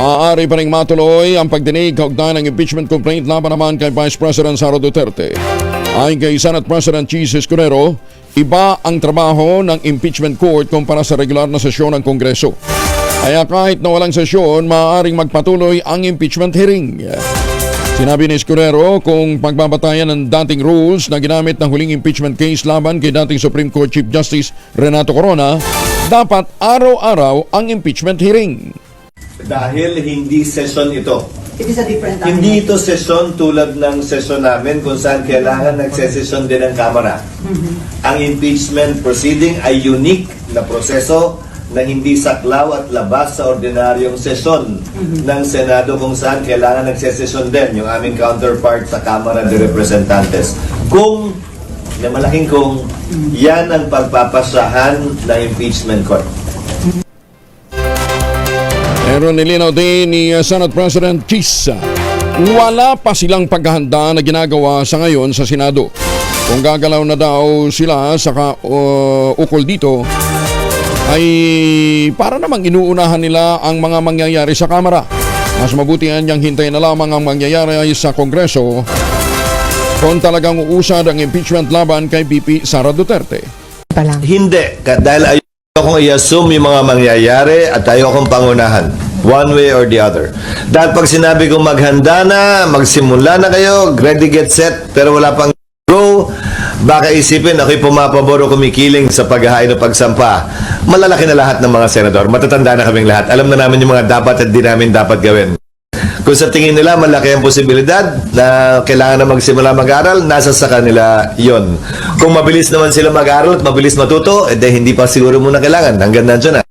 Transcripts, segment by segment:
Maaari pa ring matuloy ang pagdinig kaugnay ng impeachment complaint laban naman kay Vice President Sara Duterte. Ayon kay Senate President Chis Escudero, iba ang trabaho ng impeachment court kumpara sa regular na sesyon ng Kongreso. Kaya kahit na walang sesyon, maaaring magpatuloy ang impeachment hearing. Sinabi ni Escudero kung pagbabatayan ng dating rules na ginamit ng huling impeachment case laban kay dating Supreme Court Chief Justice Renato Corona, dapat araw-araw ang impeachment hearing. Dahil hindi session ito. It is a different time. Hindi ito session tulad ng session namin kung saan kailangan nagsesesyon din ang Kamara. Ang impeachment proceeding ay unique na proseso na hindi saklaw at labas sa ordinaryong sesyon ng Senado kung saan kailangan nagsesesyon din yung aming counterpart sa Kamara de Representantes. Kung, na malaking kung, yan ang pagpapasahan ng impeachment court. Pero nilinaw din ni Senate President Chis, wala pa silang paghahanda na ginagawa sa ngayon sa Senado. Kung gagalaw na daw sila sa ukol dito, ay para namang inuunahan nila ang mga mangyayari sa Kamara. Mas mabuti niyang hintayin na lamang ang mangyayari sa Kongreso kung talagang uusad ang impeachment laban kay VP Sara Duterte. Hindi, dahil ayokong i-assume yung mga mangyayari at ayokong pangunahan. One way or the other. Dahil pag sinabi kong maghanda na, magsimula na kayo, ready, get set, pero wala pang go, baka isipin ako'y pumapabor o kumikiling sa paghahain o pagsampa. Malalaki na lahat ng mga senador. Matatanda na kaming lahat. Alam na namin yung mga dapat at di namin dapat gawin. Kung sa tingin nila malaki ang posibilidad na kailangan na magsimula mag-aral, nasa sa kanila yon. Kung mabilis naman sila mag-aral at mabilis matuto, hindi pa siguro muna kailangan. Hanggang nandiyan na.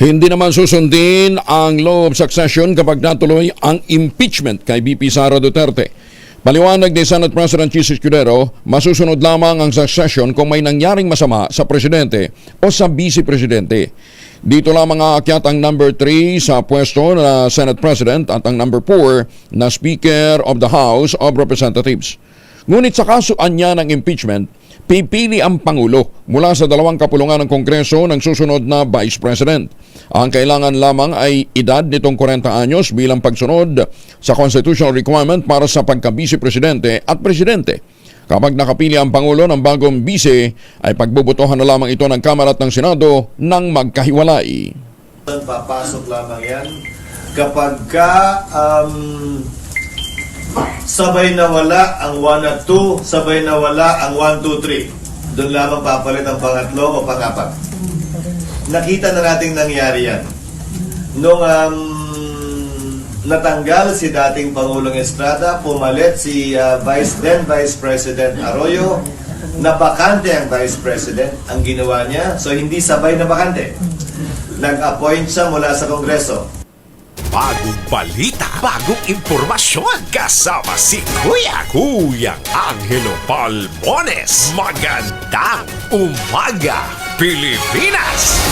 Hindi naman susundin ang law of succession kapag natuloy ang impeachment kay VP Sara Duterte. Paliwanag ni Senate President Chis Escudero, masusunod lamang ang succession kung may nangyaring masama sa presidente o sa vice-presidente. Dito lamang aakyat ang number 3 sa pwesto na Senate President at ang number 4 na Speaker of the House of Representatives. Ngunit sa kasuan niya ng impeachment, pipili ang Pangulo mula sa dalawang kapulungan ng Kongreso ng susunod na Vice President. Ang kailangan lamang ay edad nitong 40 anyos bilang pagsunod sa constitutional requirement para sa pagka-vice-presidente at presidente. Kapag nakapili ang Pangulo ng bagong vice, ay pagbubutohan na lamang ito ng Kamara at ng Senado ng magkahiwalay. Papasok lamang yan kapag sabay na wala ang 1 at 2, sabay na wala ang 1, 2, 3. Doon lamang papalit ang pangatlo o pangapat. Nakita na nating nangyari yan. Nung natanggal si dating Pangulong Estrada, pumalit si Vice President Arroyo, na bakante ang Vice President, ang ginawa niya. So hindi sabay na bakante. Nag-appoint siya mula sa Kongreso. Bagong balita, bagong impormasyon, kasama si Kuya Angelo Palmones. Magandang umaga, Pilipinas!